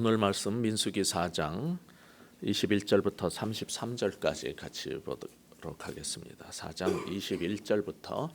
오늘 말씀 민수기 4장 21절부터 33절까지 같이 보도록 하겠습니다. 4장 21절부터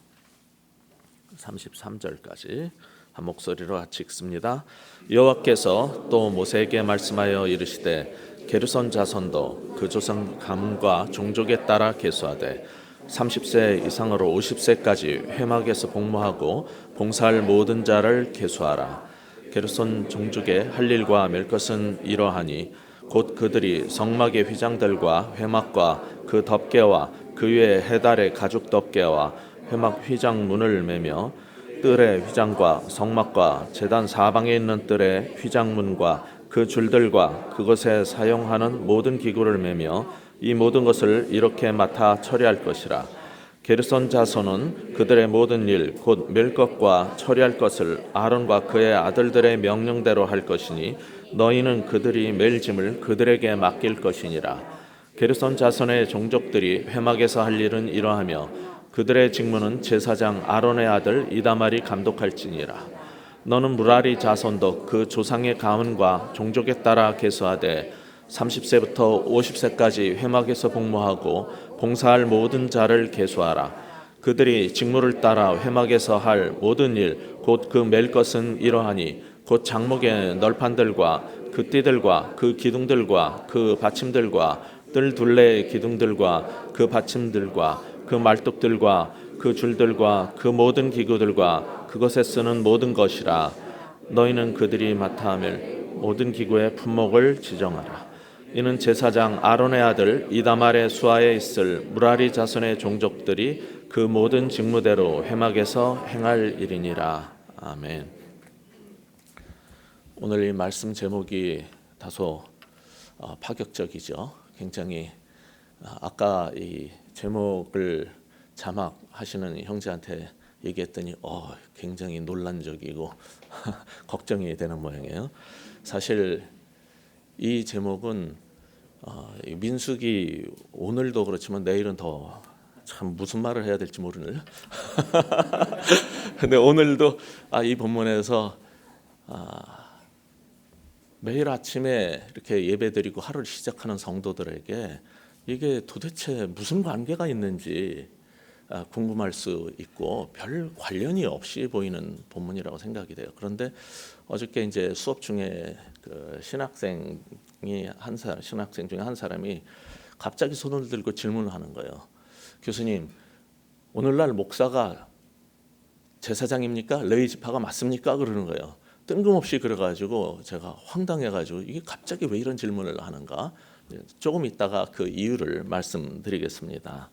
33절까지 한 목소리로 같이 읽습니다. 여호와께서 또 모세에게 말씀하여 이르시되 게르손 자손도 그 조상 가문과 종족에 따라 계수하되 30세 이상으로 50세까지 회막에서 복무하고 봉사할 모든 자를 계수하라. 게르손 종족의 할 일과 맬 것은 이러하니 곧 그들이 성막의 휘장들과 회막과 그 덮개와 그 위에 해달의 가죽 덮개와 회막 휘장 문을 매며 뜰의 휘장과 성막과 제단 사방에 있는 뜰의 휘장문과 그 줄들과 그것에 사용하는 모든 기구를 매며 이 모든 것을 이렇게 맡아 처리할 것이라. 게르손 자손은 그들의 모든 일 곧 맬 것과 처리할 것을 아론과 그의 아들들의 명령대로 할 것이니 너희는 그들이 맬 짐을 그들에게 맡길 것이니라. 게르손 자손의 종족들이 회막에서 할 일은 이러하며 그들의 직무는 제사장 아론의 아들 이다말이 감독할지니라. 너는 무라리 자손도 그 조상의 가문과 종족에 따라 계수하되 30세부터 50세까지 회막에서 복무하고 봉사할 모든 자를 계수하라. 그들이 직무를 따라 회막에서 할 모든 일 곧 그 맬 것은 이러하니 곧 장목의 널판들과 그 띠들과 그 기둥들과 그 받침들과 뜰 둘레의 기둥들과 그 받침들과 그 말뚝들과 그 줄들과 그 모든 기구들과 그것에 쓰는 모든 것이라. 너희는 그들이 맡아 맬 모든 기구의 품목을 지정하라. 이는 제사장 아론의 아들 이다말의 수하에 있을 무라리 자손의 종족들이 그 모든 직무대로 회막에서 행할 일이니라. 아멘. 오늘 이 말씀 제목이 다소 파격적이죠. 굉장히 아까 이 제목을 자막하시는 형제한테 얘기했더니 굉장히 논란적이고 걱정이 되는 모양이에요. 사실 이 제목은 민수기 오늘도 그렇지만 내일은 더 참 무슨 말을 해야 될지 모르는 근데 오늘도 이 본문에서 매일 아침에 이렇게 예배드리고 하루를 시작하는 성도들에게 이게 도대체 무슨 관계가 있는지 궁금할 수 있고 별 관련이 없이 보이는 본문이라고 생각이 돼요. 그런데 어저께 이제 수업 중에 그 신학생 중에 한 사람이 갑자기 손을 들고 질문을 하는 거예요. 교수님, 오늘날 목사가 제사장입니까? 레위 지파가 맞습니까? 그러는 거예요. 뜬금없이 그래가지고 제가 황당해가지고 이게 갑자기 왜 이런 질문을 하는가? 조금 있다가 그 이유를 말씀드리겠습니다.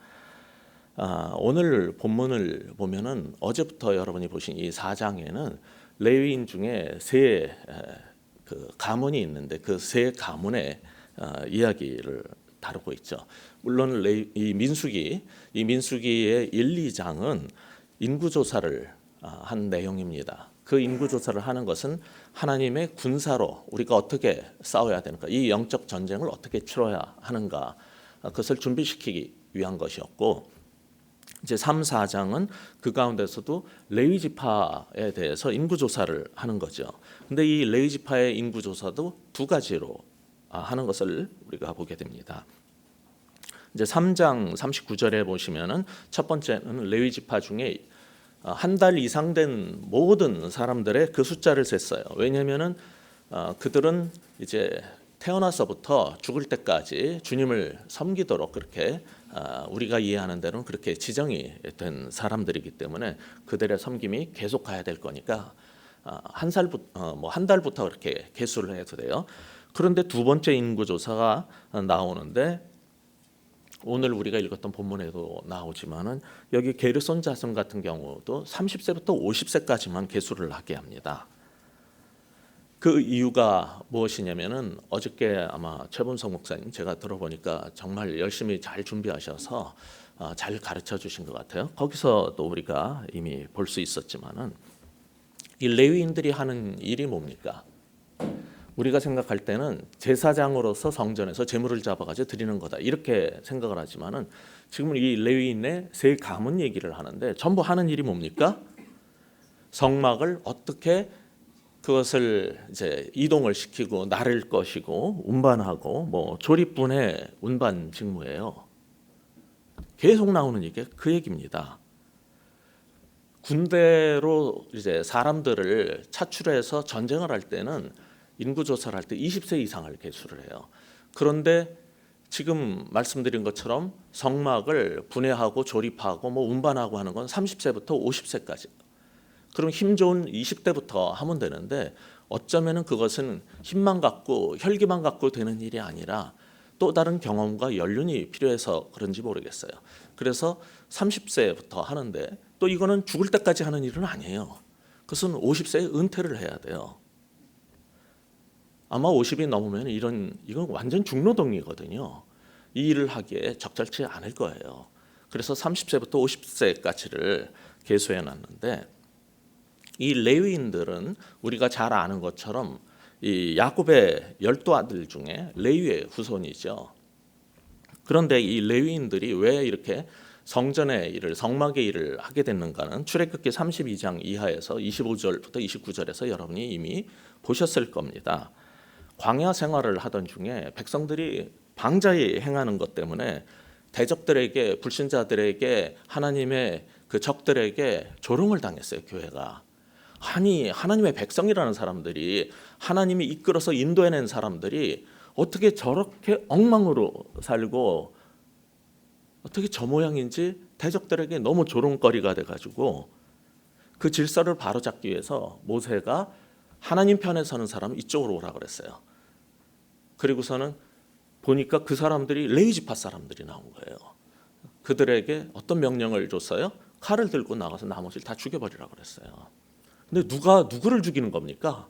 오늘 본문을 보면은 어제부터 여러분이 보신 이 4장에는 레위인 중에 세 가문이 있는데 그 세 가문의 이야기를 다루고 있죠. 물론 이 민수기의 1, 2장은 인구조사를 한 내용입니다. 그 인구조사를 하는 것은 하나님의 군사로 우리가 어떻게 싸워야 되는가, 이 영적 전쟁을 어떻게 치러야 하는가, 그것을 준비시키기 위한 것이었고, 이제 3, 4장은 그 가운데서도 레위 지파에 대해서 인구조사를 하는 거죠. 근데 이 레위 지파의 인구조사도 두 가지로 하는 것을 우리가 보게 됩니다. 이제 3장 39절에 보시면은 첫 번째는 레위 지파 중에 한 달 이상 된 모든 사람들의 그 숫자를 셌어요. 왜냐하면은 그들은 이제 태어나서부터 죽을 때까지 주님을 섬기도록 그렇게 우리가 이해하는 대로는 그렇게 지정이 된 사람들이기 때문에 그들의 섬김이 계속 가야 될 거니까 한 달부터 그렇게 계수를 해도 돼요. 그런데 두 번째 인구조사가 나오는데 오늘 우리가 읽었던 본문에도 나오지만은 여기 게르손 자손 같은 경우도 30세부터 50세까지만 계수를 하게 합니다. 그 이유가 무엇이냐면은 어저께 아마 최본성 목사님 제가 들어보니까 정말 열심히 잘 준비하셔서 잘 가르쳐 주신 것 같아요. 거기서도 우리가 이미 볼 수 있었지만은 이 레위인들이 하는 일이 뭡니까? 우리가 생각할 때는 제사장으로서 성전에서 제물을 잡아가지고 드리는 거다 이렇게 생각을 하지만은 지금 이 레위인의 세 가문 얘기를 하는데 전부 하는 일이 뭡니까? 성막을 어떻게 그것을 이제 이동을 시키고 나를 것이고 운반하고 뭐 조립분의 운반 직무예요. 계속 나오는 이게 그 얘기입니다. 군대로 이제 사람들을 차출해서 전쟁을 할 때는 인구 조사를 할 때 20세 이상을 계수를 해요. 그런데 지금 말씀드린 것처럼 성막을 분해하고 조립하고 뭐 운반하고 하는 건 30세부터 50세까지. 그럼 힘 좋은 20대부터 하면 되는데 어쩌면은 그것은 힘만 갖고 혈기만 갖고 되는 일이 아니라 또 다른 경험과 연륜이 필요해서 그런지 모르겠어요. 그래서 30세부터 하는데 또 이거는 죽을 때까지 하는 일은 아니에요. 그것은 50세에 은퇴를 해야 돼요. 아마 50이 넘으면 이건 완전 중노동이거든요. 이 일을 하기에 적절치 않을 거예요. 그래서 30세부터 50세까지를 계수해 놨는데 이 레위인들은 우리가 잘 아는 것처럼 이 야곱의 12아들 중에 레위의 후손이죠. 그런데 이 레위인들이 왜 이렇게 성전의 일을 성막의 일을 하게 됐는가는 출애굽기 32장 이하에서 25절부터 29절에서 여러분이 이미 보셨을 겁니다. 광야 생활을 하던 중에 백성들이 방자히 행하는 것 때문에 대적들에게 불신자들에게 하나님의 그 적들에게 조롱을 당했어요. 교회가. 아니 하나님의 백성이라는 사람들이 하나님이 이끌어서 인도해낸 사람들이 어떻게 저렇게 엉망으로 살고 어떻게 저 모양인지 대적들에게 너무 조롱거리가 돼가지고 그 질서를 바로잡기 위해서 모세가 하나님 편에 서는 사람 이쪽으로 오라 그랬어요. 그리고서는 보니까 그 사람들이 레위지파 사람들이 나온 거예요. 그들에게 어떤 명령을 줬어요? 칼을 들고 나가서 나머지를 다 죽여버리라 그랬어요. 근데 누가 누구를 죽이는 겁니까?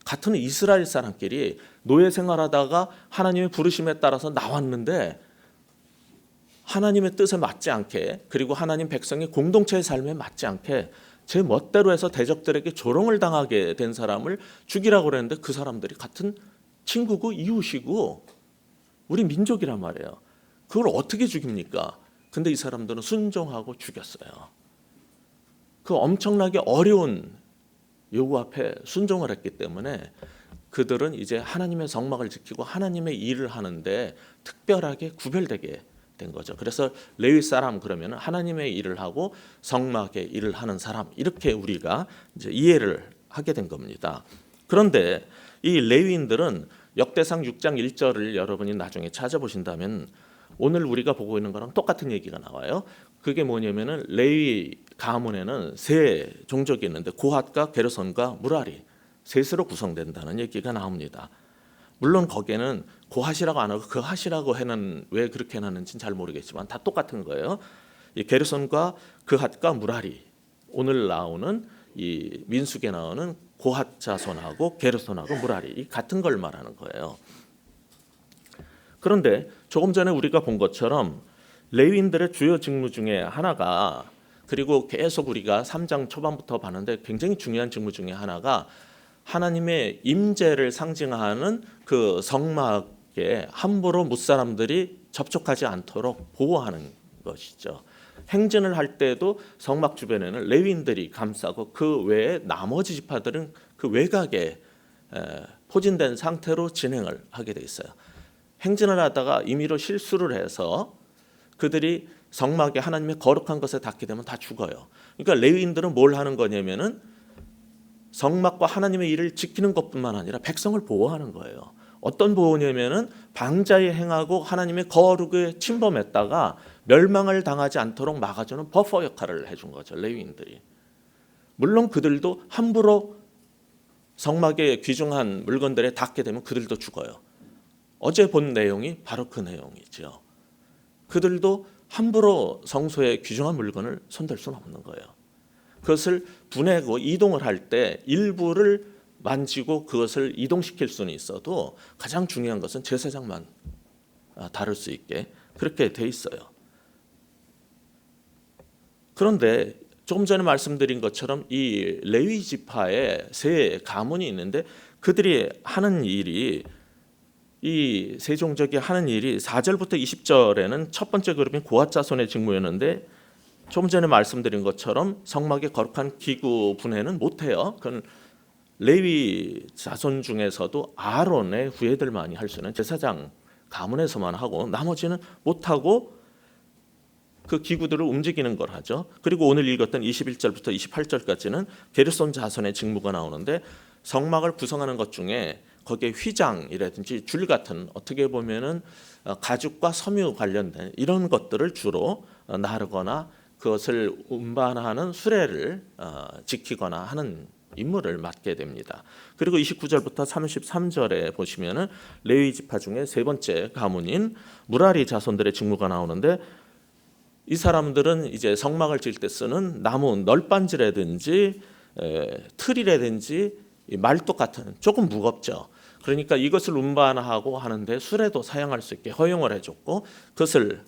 같은 이스라엘 사람끼리 노예 생활하다가 하나님의 부르심에 따라서 나왔는데 하나님의 뜻에 맞지 않게 그리고 하나님 백성의 공동체의 삶에 맞지 않게 제 멋대로 해서 대적들에게 조롱을 당하게 된 사람을 죽이라고 그랬는데 그 사람들이 같은 친구고 이웃이고 우리 민족이란 말이에요. 그걸 어떻게 죽입니까? 근데 이 사람들은 순종하고 죽였어요. 그 엄청나게 어려운 요구 앞에 순종을 했기 때문에 그들은 이제 하나님의 성막을 지키고 하나님의 일을 하는데 특별하게 구별되게 된 거죠. 그래서 레위 사람 그러면 하나님의 일을 하고 성막의 일을 하는 사람 이렇게 우리가 이제 이해를 하게 된 겁니다. 그런데 이 레위인들은 역대상 6장 1절을 여러분이 나중에 찾아보신다면 오늘 우리가 보고 있는 거랑 똑같은 얘기가 나와요. 그게 뭐냐면은 레위 가문에는 세 종족이 있는데 고핫과 게르손과 무라리 셋으로 구성된다는 얘기가 나옵니다. 물론 거기에는 고핫이라고 안 하고 그핫이라고 해는 왜 그렇게 해놨는지는 잘 모르겠지만 다 똑같은 거예요. 이 게르손과 그핫과 무라리 오늘 나오는 이 민수기에 나오는 고핫 자손하고 게르손하고 무라리 이 같은 걸 말하는 거예요. 그런데 조금 전에 우리가 본 것처럼 레위인들의 주요 직무 중에 하나가 그리고 계속 우리가 3장 초반부터 봤는데 굉장히 중요한 직무 중에 하나가 하나님의 임재를 상징하는 그 성막에 함부로 뭇사람들이 접촉하지 않도록 보호하는 것이죠. 행진을 할 때도 성막 주변에는 레위인들이 감싸고 그 외에 나머지 지파들은 그 외곽에 포진된 상태로 진행을 하게 돼 있어요. 행진을 하다가 임의로 실수를 해서 그들이 성막에 하나님의 거룩한 것에 닿게 되면 다 죽어요. 그러니까 레위인들은 뭘 하는 거냐면은 성막과 하나님의 일을 지키는 것뿐만 아니라 백성을 보호하는 거예요. 어떤 보호냐면은 방자에 행하고 하나님의 거룩에 침범했다가 멸망을 당하지 않도록 막아주는 버퍼 역할을 해준 거죠. 레위인들이. 물론 그들도 함부로 성막에 귀중한 물건들에 닿게 되면 그들도 죽어요. 어제 본 내용이 바로 그 내용이죠. 그들도 함부로 성소에 귀중한 물건을 손댈 수는 없는 거예요. 그것을 분해고 이동을 할 때 일부를 만지고 그것을 이동시킬 수는 있어도 가장 중요한 것은 제사장만 다룰 수 있게 그렇게 돼 있어요. 그런데 조금 전에 말씀드린 것처럼 이 레위 지파에 세 가문이 있는데 그들이 하는 일이 이 세 종족이 하는 일이 4절부터 20절에는 첫 번째 그룹인 고핫 자손의 직무였는데 조금 전에 말씀드린 것처럼 성막의 거룩한 기구 분해는 못해요. 그건 레위 자손 중에서도 아론의 후예들만이 할 수 있는 제사장 가문에서만 하고 나머지는 못하고 그 기구들을 움직이는 걸 하죠. 그리고 오늘 읽었던 21절부터 28절까지는 게르손 자손의 직무가 나오는데 성막을 구성하는 것 중에 거기에 휘장이라든지 줄 같은 어떻게 보면은 가죽과 섬유 관련된 이런 것들을 주로 나르거나 그것을 운반하는 수레를 지키거나 하는 임무를 맡게 됩니다. 그리고 29절부터 33절에 보시면은 레위 지파 중에 세 번째 가문인 무라리 자손들의 직무가 나오는데 이 사람들은 이제 성막을 지을 때 쓰는 나무 널빤지라든지 틀이라든지 말뚝 같은 조금 무겁죠. 그러니까 이것을 운반하고 하는데 수레도 사용할 수 있게 허용을 해줬고 그것을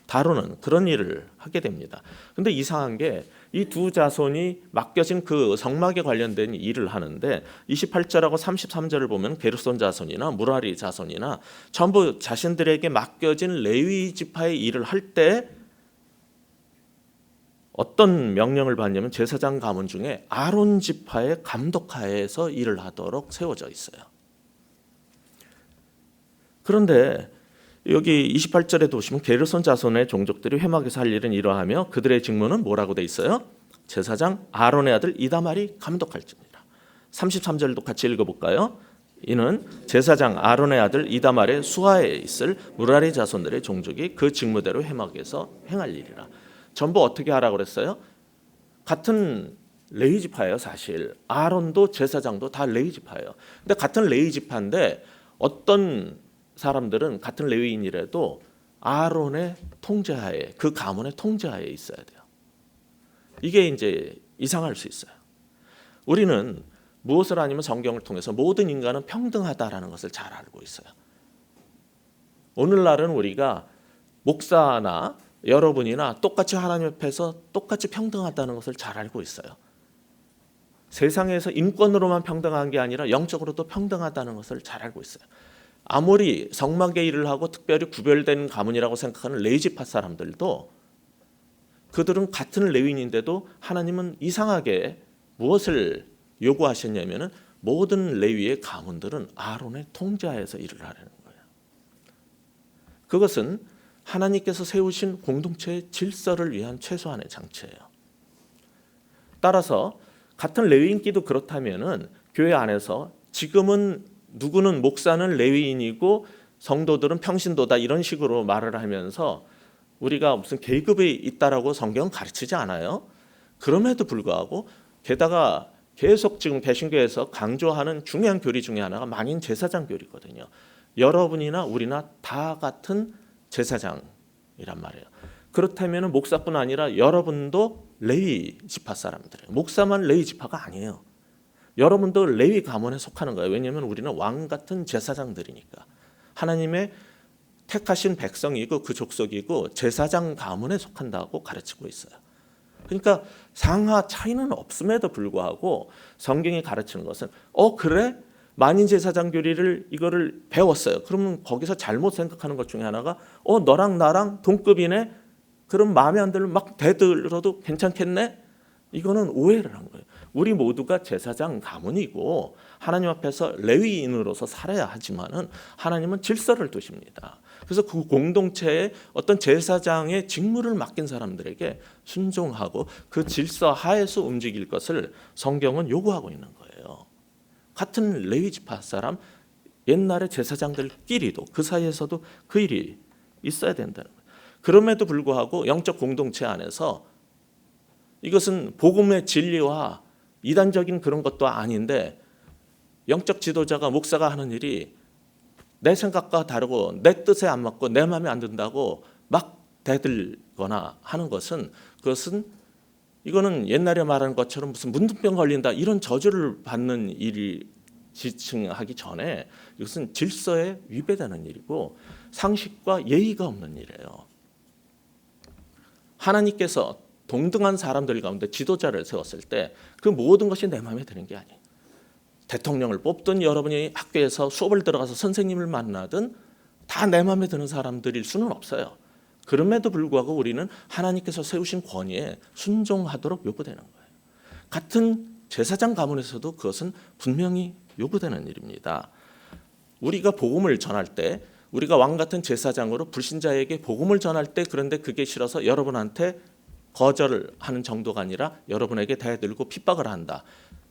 다루는 그런 일을 하게 됩니다. 근데 이상한 게 이 두 자손이 맡겨진 그 성막에 관련된 일을 하는데 28절하고 33절을 보면 게르손 자손이나 무라리 자손이나 전부 자신들에게 맡겨진 레위 지파의 일을 할 때 어떤 명령을 받냐면 제사장 가문 중에 아론 지파의 감독하에서 일을 하도록 세워져 있어요. 그런데 여기 28절에 보시면 게르손 자손의 종족들이 회막에서 할 일은 이러하며 그들의 직무는 뭐라고 돼 있어요? 제사장 아론의 아들 이다말이 감독할지니라. 33절도 같이 읽어볼까요? 이는 제사장 아론의 아들 이다말의 수하에 있을 무라리 자손들의 종족이 그 직무대로 회막에서 행할 일이라. 전부 어떻게 하라고 그랬어요? 같은 레위 지파예요. 사실 아론도 제사장도 다 레위 지파예요. 근데 같은 레위 지파인데 어떤 사람들은 같은 레위인이라도 아론의 통제하에 그 가문의 통제하에 있어야 돼요. 이게 이제 이상할 수 있어요. 우리는 무엇을 아니면 성경을 통해서 모든 인간은 평등하다라는 것을 잘 알고 있어요. 오늘날은 우리가 목사나 여러분이나 똑같이 하나님 앞에서 똑같이 평등하다는 것을 잘 알고 있어요. 세상에서 인권으로만 평등한 게 아니라 영적으로도 평등하다는 것을 잘 알고 있어요. 아무리 성막의 일을 하고 특별히 구별된 가문이라고 생각하는 레위지파 사람들도 그들은 같은 레위인인데도 하나님은 이상하게 무엇을 요구하셨냐면은 모든 레위의 가문들은 아론의 통제하에서 일을 하라는 거예요. 그것은 하나님께서 세우신 공동체의 질서를 위한 최소한의 장치예요. 따라서 같은 레위인끼도 그렇다면은 교회 안에서 지금은 누구는 목사는 레위인이고 성도들은 평신도다 이런 식으로 말을 하면서 우리가 무슨 계급이 있다라고 성경은 가르치지 않아요. 그럼에도 불구하고 게다가 계속 지금 개신교에서 강조하는 중요한 교리 중에 하나가 만인 제사장 교리거든요. 여러분이나 우리나 다 같은 제사장이란 말이에요. 그렇다면 목사뿐 아니라 여러분도 레위 지파 사람들이에요. 목사만 레위 지파가 아니에요. 여러분도 레위 가문에 속하는 거예요. 왜냐하면 우리는 왕 같은 제사장들이니까. 하나님의 택하신 백성이고 그 족속이고 제사장 가문에 속한다고 가르치고 있어요. 그러니까 상하 차이는 없음에도 불구하고 성경이 가르치는 것은 그래? 만인 제사장 교리를 이거를 배웠어요. 그러면 거기서 잘못 생각하는 것 중에 하나가 너랑 나랑 동급이네? 그럼 마음에 안 들면 막 대들어도 괜찮겠네? 이거는 오해를 한 거예요. 우리 모두가 제사장 가문이고 하나님 앞에서 레위인으로서 살아야 하지만은 하나님은 질서를 두십니다. 그래서 그 공동체에 어떤 제사장의 직무를 맡긴 사람들에게 순종하고 그 질서 하에서 움직일 것을 성경은 요구하고 있는 거예요. 같은 레위 지파 사람 옛날의 제사장들끼리도 그 사이에서도 그 일이 있어야 된다는 거예요. 그럼에도 불구하고 영적 공동체 안에서 이것은 복음의 진리와 이단적인 그런 것도 아닌데 영적 지도자가 목사가 하는 일이 내 생각과 다르고 내 뜻에 안 맞고 내 마음에 안 든다고 막 대들거나 하는 것은 그것은 이거는 옛날에 말한 것처럼 무슨 문둥병 걸린다 이런 저주를 받는 일이 지칭하기 전에 이것은 질서에 위배되는 일이고 상식과 예의가 없는 일이에요. 하나님께서 동등한 사람들 가운데 지도자를 세웠을 때 그 모든 것이 내 마음에 드는 게 아니에요. 대통령을 뽑든 여러분이 학교에서 수업을 들어가서 선생님을 만나든 다 내 마음에 드는 사람들일 수는 없어요. 그럼에도 불구하고 우리는 하나님께서 세우신 권위에 순종하도록 요구되는 거예요. 같은 제사장 가문에서도 그것은 분명히 요구되는 일입니다. 우리가 복음을 전할 때 우리가 왕 같은 제사장으로 불신자에게 복음을 전할 때 그런데 그게 싫어서 여러분한테 거절을 하는 정도가 아니라 여러분에게 대들고 핍박을 한다.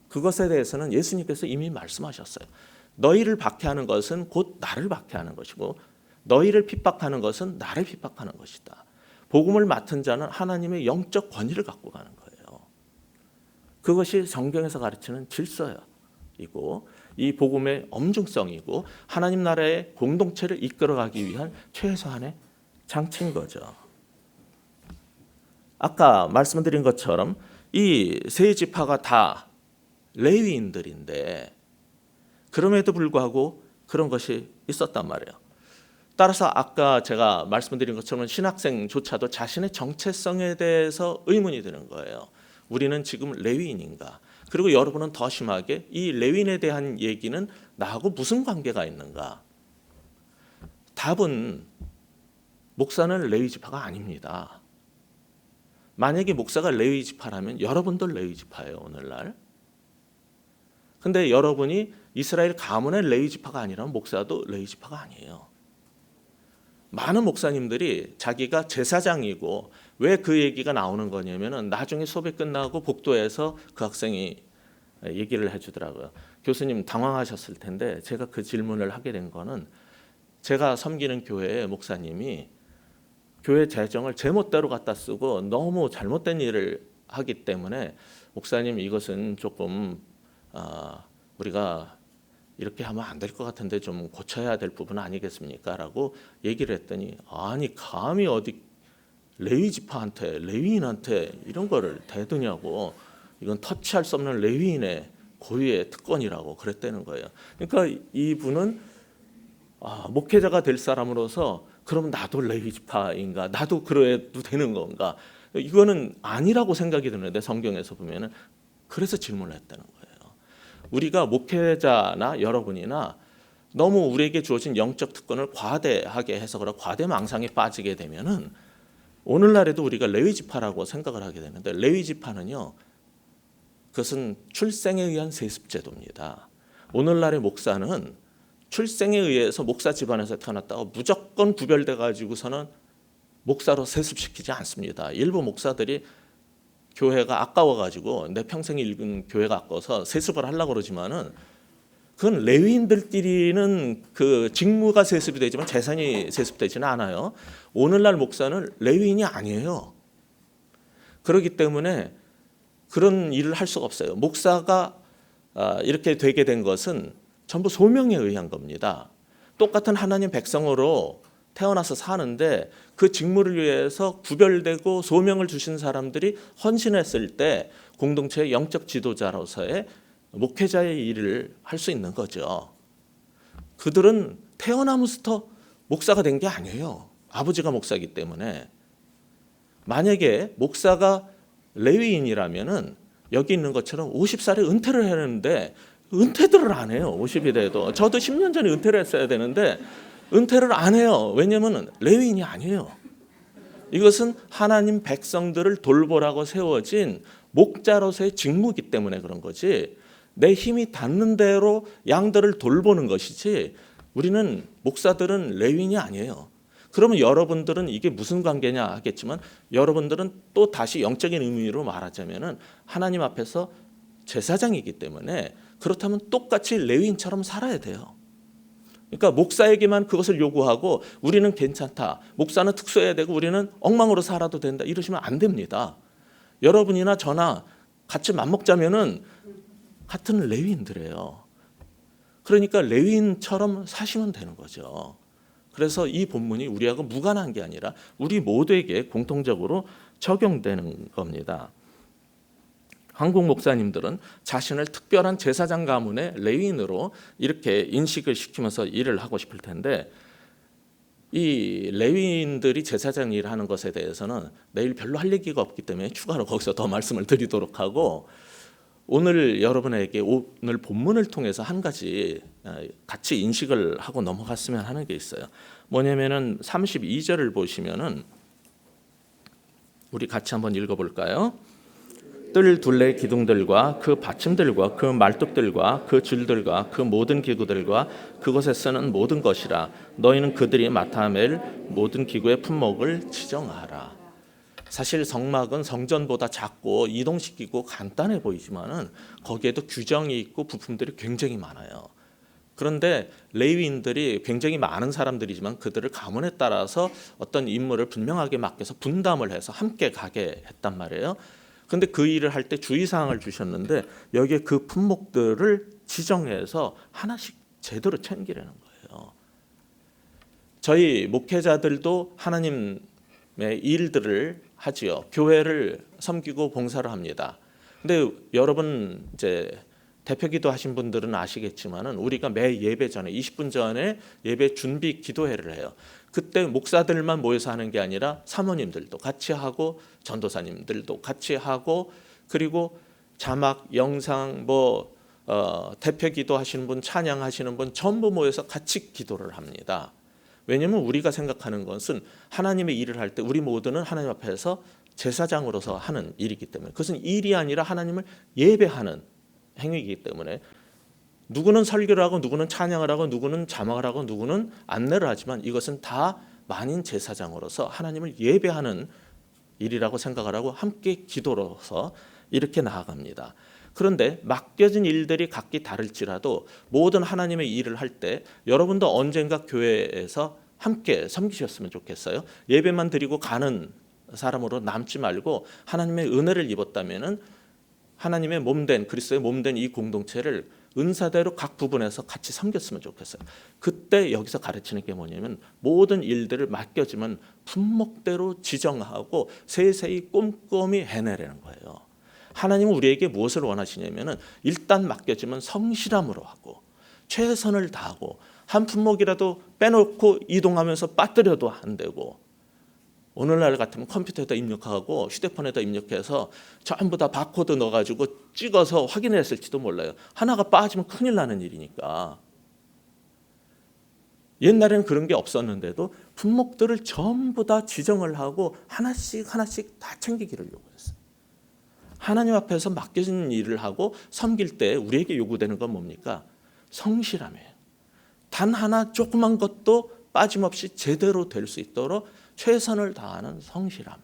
그것에 대해서는 예수님께서 이미 말씀하셨어요. 너희를 박해하는 것은 곧 나를 박해하는 것이고 너희를 핍박하는 것은 나를 핍박하는 것이다. 복음을 맡은 자는 하나님의 영적 권위를 갖고 가는 거예요. 그것이 성경에서 가르치는 질서이고 이 복음의 엄중성이고 하나님 나라의 공동체를 이끌어가기 위한 최소한의 장치인 거죠. 아까 말씀드린 것처럼 이 세 지파가 다 레위인들인데 그럼에도 불구하고 그런 것이 있었단 말이에요. 따라서 아까 제가 말씀드린 것처럼 신학생조차도 자신의 정체성에 대해서 의문이 드는 거예요. 우리는 지금 레위인인가? 그리고 여러분은 더 심하게 이 레위인에 대한 얘기는 나하고 무슨 관계가 있는가? 답은 목사는 레위 지파가 아닙니다. 만약에 목사가 레위 지파라면 여러분도 레위 지파예요, 오늘날. 근데 여러분이 이스라엘 가문의 레위 지파가 아니라면 목사도 레위 지파가 아니에요. 많은 목사님들이 자기가 제사장이고 왜 그 얘기가 나오는 거냐면은 나중에 수업이 끝나고 복도에서 그 학생이 얘기를 해주더라고요. 교수님 당황하셨을 텐데 제가 그 질문을 하게 된 거는 제가 섬기는 교회의 목사님이 교회 재정을 제멋대로 갖다 쓰고 너무 잘못된 일을 하기 때문에 목사님 이것은 조금 우리가 이렇게 하면 안 될 것 같은데 좀 고쳐야 될 부분 아니겠습니까? 라고 얘기를 했더니 아니 감히 어디 레위 지파한테 레위인한테 이런 거를 대드냐고 이건 터치할 수 없는 레위인의 고유의 특권이라고 그랬다는 거예요. 그러니까 이분은 목회자가 될 사람으로서 그럼 나도 레위 지파인가? 나도 그래도 되는 건가? 이거는 아니라고 생각이 드는데 성경에서 보면은 그래서 질문을 했다는 거예요. 우리가 목회자나 여러분이나 너무 우리에게 주어진 영적 특권을 과대하게 해석을 과대망상에 빠지게 되면은 오늘날에도 우리가 레위 지파라고 생각을 하게 되는데 레위 지파는요. 그것은 출생에 의한 세습 제도입니다. 오늘날의 목사는 출생에 의해서 목사 집안에서 태어났다고 무조건 구별돼 가지고서는 목사로 세습시키지 않습니다. 일부 목사들이 교회가 아까워 가지고 내 평생 읽은 교회가 아까워서 세습을 하려고 그러지만은 그건 레위인들끼리는 그 직무가 세습이 되지만 재산이 세습되지는 않아요. 오늘날 목사는 레위인이 아니에요. 그렇기 때문에 그런 일을 할 수가 없어요. 목사가 이렇게 되게 된 것은 전부 소명에 의한 겁니다. 똑같은 하나님 백성으로 태어나서 사는데 그 직무를 위해서 구별되고 소명을 주신 사람들이 헌신했을 때 공동체의 영적 지도자로서의 목회자의 일을 할 수 있는 거죠. 그들은 태어나면서부터 목사가 된 게 아니에요. 아버지가 목사이기 때문에. 만약에 목사가 레위인이라면은 여기 있는 것처럼 50살에 은퇴를 했는데 은퇴들을 안 해요. 50이 돼도. 저도 10년 전에 은퇴를 했어야 되는데 은퇴를 안 해요. 왜냐하면 레위인이 아니에요. 이것은 하나님 백성들을 돌보라고 세워진 목자로서의 직무이기 때문에 그런 거지 내 힘이 닿는 대로 양들을 돌보는 것이지 우리는 목사들은 레위인이 아니에요. 그러면 여러분들은 이게 무슨 관계냐 하겠지만 여러분들은 또 다시 영적인 의미로 말하자면 하나님 앞에서 제사장이기 때문에 그렇다면 똑같이 레위인처럼 살아야 돼요. 그러니까 목사에게만 그것을 요구하고 우리는 괜찮다. 목사는 특수해야 되고 우리는 엉망으로 살아도 된다. 이러시면 안 됩니다. 여러분이나 저나 같이 맘먹자면은 같은 레위인들이에요. 그러니까 레위인처럼 사시면 되는 거죠. 그래서 이 본문이 우리하고 무관한 게 아니라 우리 모두에게 공통적으로 적용되는 겁니다. 한국 목사님들은 자신을 특별한 제사장 가문의 레위인으로 이렇게 인식을 시키면서 일을 하고 싶을 텐데 이 레위인들이 제사장 일을 하는 것에 대해서는 내일 별로 할 얘기가 없기 때문에 추가로 거기서 더 말씀을 드리도록 하고 오늘 여러분에게 오늘 본문을 통해서 한 가지 같이 인식을 하고 넘어갔으면 하는 게 있어요. 뭐냐면은 32절을 보시면은 우리 같이 한번 읽어볼까요? 뜰 둘레 기둥들과 그 받침들과 그 말뚝들과 그 줄들과 그 모든 기구들과 그것에 쓰는 모든 것이라. 너희는 그들이 맡아 맬 모든 기구의 품목을 지정하라. 사실 성막은 성전보다 작고 이동시키고 간단해 보이지만은 거기에도 규정이 있고 부품들이 굉장히 많아요. 그런데 레위인들이 굉장히 많은 사람들이지만 그들을 가문에 따라서 어떤 임무를 분명하게 맡겨서 분담을 해서 함께 가게 했단 말이에요. 근데 그 일을 할 때 주의사항을 주셨는데 여기에 그 품목들을 지정해서 하나씩 제대로 챙기라는 거예요. 저희 목회자들도 하나님의 일들을 하지요. 교회를 섬기고 봉사를 합니다. 근데 여러분 이제 대표기도 하신 분들은 아시겠지만은 우리가 매 예배 전에 20분 전에 예배 준비 기도회를 해요. 그때 목사들만 모여서 하는 게 아니라 사모님들도 같이 하고 전도사님들도 같이 하고 그리고 자막, 영상, 대표기도 하시는 분, 찬양하시는 분 전부 모여서 같이 기도를 합니다. 왜냐하면 우리가 생각하는 것은 하나님의 일을 할 때 우리 모두는 하나님 앞에서 제사장으로서 하는 일이기 때문에 그것은 일이 아니라 하나님을 예배하는 행위이기 때문에 누구는 설교를 하고 누구는 찬양을 하고 누구는 자막을 하고 누구는 안내를 하지만 이것은 다 만인 제사장으로서 하나님을 예배하는 일이라고 생각을 하고 함께 기도로서 이렇게 나아갑니다. 그런데 맡겨진 일들이 각기 다를지라도 모든 하나님의 일을 할 때 여러분도 언젠가 교회에서 함께 섬기셨으면 좋겠어요. 예배만 드리고 가는 사람으로 남지 말고 하나님의 은혜를 입었다면은 하나님의 몸된 그리스도의 몸된 이 공동체를 은사대로 각 부분에서 같이 섬겼으면 좋겠어요. 그때 여기서 가르치는 게 뭐냐면 모든 일들을 맡겨지면 품목대로 지정하고 세세히 꼼꼼히 해내라는 거예요. 하나님은 우리에게 무엇을 원하시냐면은 일단 맡겨지면 성실함으로 하고 최선을 다하고 한 품목이라도 빼놓고 이동하면서 빠뜨려도 안 되고 오늘날 같으면 컴퓨터에다 입력하고 휴대폰에다 입력해서 전부 다 바코드 넣어가지고 찍어서 확인했을지도 몰라요. 하나가 빠지면 큰일 나는 일이니까. 옛날에는 그런 게 없었는데도 품목들을 전부 다 지정을 하고 하나씩 다 챙기기를 요구했어요. 하나님 앞에서 맡겨진 일을 하고 섬길 때 우리에게 요구되는 건 뭡니까? 성실함이에요. 단 하나 조그만 것도 빠짐없이 제대로 될 수 있도록 최선을 다하는 성실함.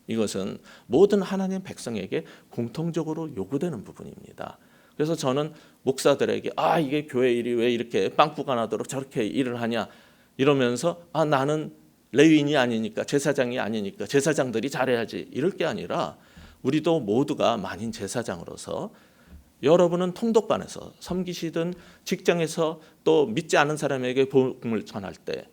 이것은 모든 하나님 백성에게 공통적으로 요구되는 부분입니다. 그래서 저는 목사들에게 이게 교회 일이 왜 이렇게 빵꾸가 나도록 저렇게 일을 하냐 이러면서 나는 레위인이 아니니까 제사장이 아니니까 제사장들이 잘해야지 이럴 게 아니라 우리도 모두가 만인 제사장으로서 여러분은 통독반에서 섬기시든 직장에서 또 믿지 않은 사람에게 복음을 전할 때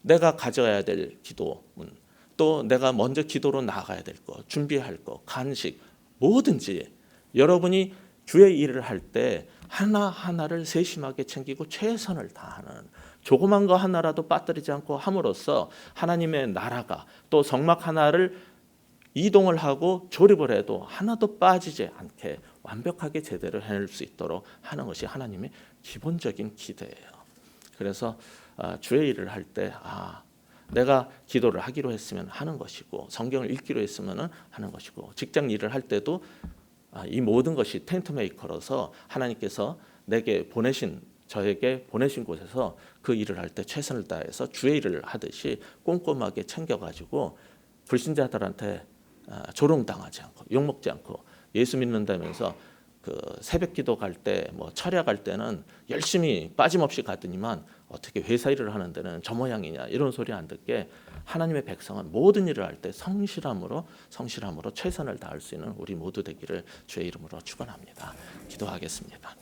내가 가져야 될 기도문 또 내가 먼저 기도로 나가야 될 것, 준비할 것, 간식 뭐든지 여러분이 주의 일을 할 때 하나하나를 세심하게 챙기고 최선을 다하는 조그만 거 하나라도 빠뜨리지 않고 함으로써 하나님의 나라가 또 성막 하나를 이동을 하고 조립을 해도 하나도 빠지지 않게 완벽하게 제대로 해낼 수 있도록 하는 것이 하나님의 기본적인 기대예요. 그래서 주의 일을 할 때 내가 기도를 하기로 했으면 하는 것이고 성경을 읽기로 했으면 하는 것이고 직장 일을 할 때도 이 모든 것이 텐트 메이커로서 하나님께서 저에게 보내신 곳에서 그 일을 할 때 최선을 다해서 주의 일을 하듯이 꼼꼼하게 챙겨가지고 불신자들한테 조롱당하지 않고 욕먹지 않고 예수 믿는다면서 그 새벽기도 갈 때 철야 갈 때는 열심히 빠짐없이 가더니만 어떻게 회사 일을 하는 데는 저 모양이냐 이런 소리 안 듣게 하나님의 백성은 모든 일을 할 때 성실함으로 최선을 다할 수 있는 우리 모두 되기를 주의 이름으로 축원합니다. 기도하겠습니다.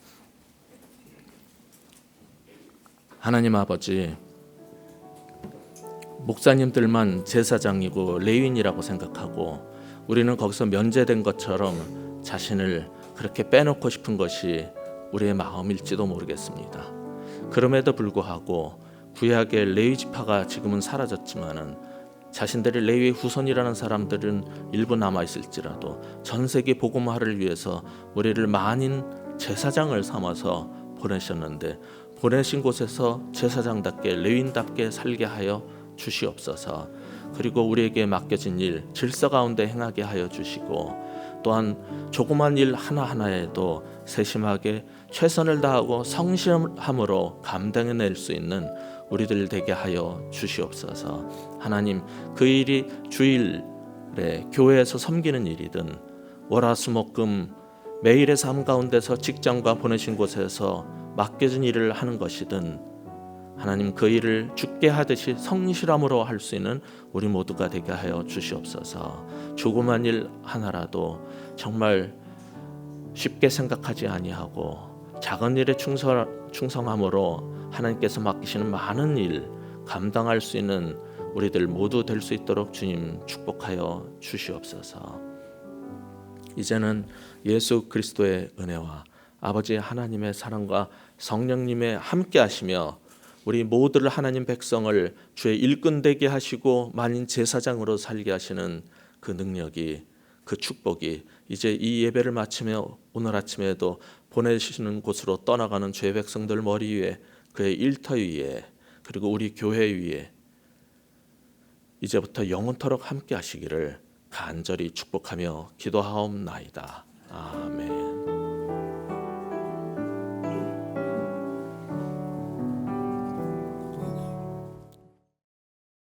하나님 아버지, 목사님들만 제사장이고 레위인이라고 생각하고 우리는 거기서 면제된 것처럼 자신을 그렇게 빼놓고 싶은 것이 우리의 마음일지도 모르겠습니다. 그럼에도 불구하고 구약의 레위 지파가 지금은 사라졌지만은 자신들이 레위의 후손이라는 사람들은 일부 남아 있을지라도 전 세계 복음화를 위해서 우리를 만인 제사장을 삼아서 보내셨는데 보내신 곳에서 제사장답게 레위인답게 살게 하여 주시옵소서. 그리고 우리에게 맡겨진 일 질서 가운데 행하게 하여 주시고, 또한 조그만 일 하나하나에도 세심하게 최선을 다하고 성실함으로 감당해낼 수 있는 우리들 되게 하여 주시옵소서. 하나님, 그 일이 주일에 교회에서 섬기는 일이든 월화수목금 매일의 삶 가운데서 직장과 보내신 곳에서 맡겨진 일을 하는 것이든 하나님, 그 일을 주께 하듯이 성실함으로 할 수 있는 우리 모두가 되게 하여 주시옵소서. 조그만 일 하나라도 정말 쉽게 생각하지 아니하고 작은 일에 충성함으로 하나님께서 맡기시는 많은 일 감당할 수 있는 우리들 모두 될 수 있도록 주님 축복하여 주시옵소서. 이제는 예수 그리스도의 은혜와 아버지 하나님의 사랑과 성령님의 함께 하시며 우리 모두를, 하나님 백성을 주의 일꾼 되게 하시고 만인 제사장으로 살게 하시는 그 능력이, 그 축복이 이제 이 예배를 마치며 오늘 아침에도 보내시는 곳으로 떠나가는 주의 백성들 머리 위에, 그의 일터 위에, 그리고 우리 교회 위에 이제부터 영원토록 함께 하시기를 간절히 축복하며 기도하옵나이다. 아멘.